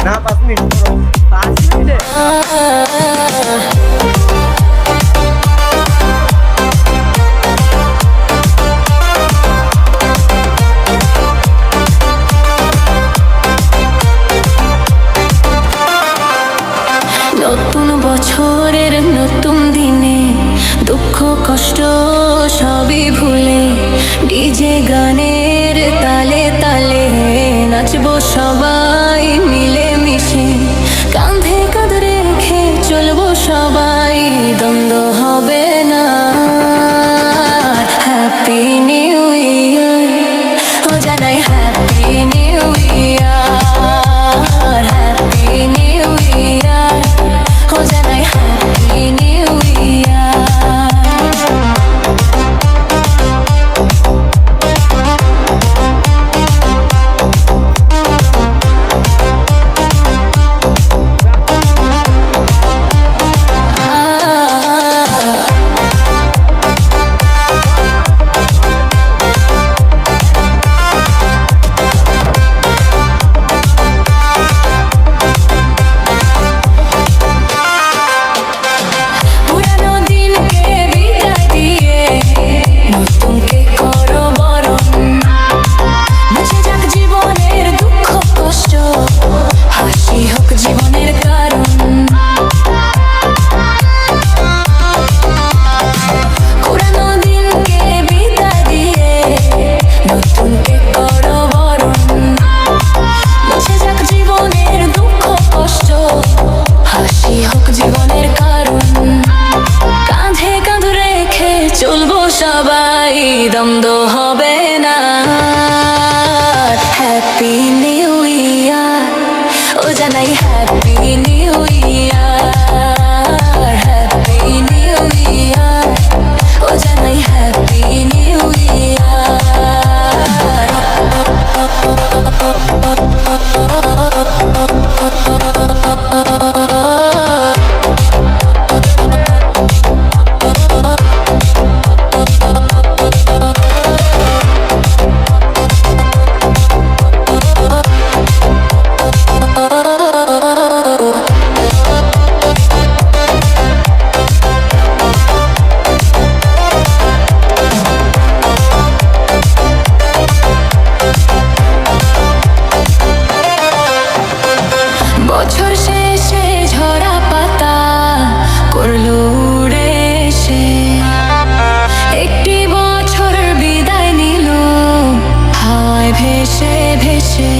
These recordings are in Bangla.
না 5 মিনিট 5 মিনিটে নতুন বছরের নতুন দিনে দুঃখ কষ্ট সবই ভুলে ডিজে গানের তালে তালে নাচবো সবাই মিলে মিশে, কাঁধে কাঁধ রেখে চলবো সবাই, দ্বন্দ্ব হবে না। হ্যাপি নিউ ইয়ার, ও জানাই happy new year, happy new year, ও জানাই হ্যাপি নিউ ইয়ার। সবাই দ্বন্দ্ব হবে না। হ্যাপি নিউ ইয়ার, ও জানাই happy new year, happy new year, ও জানাই হ্যাপি নিউ বছর শেষে ঝরা পাতা করলো উড়ে এসে, একটি বছর বিদায় নিল হাওয়ায় ভেসে ভেসে।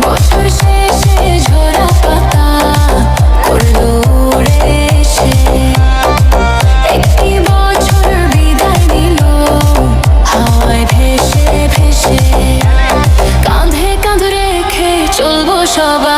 বছর শেষে ঝরা পাতা করলো উড়ে এসে, একটি বছর বিদায় নিল হাওয়ায় ভেসে ভেসে, কাঁধে কাঁধ রেখে চলবো সবাই।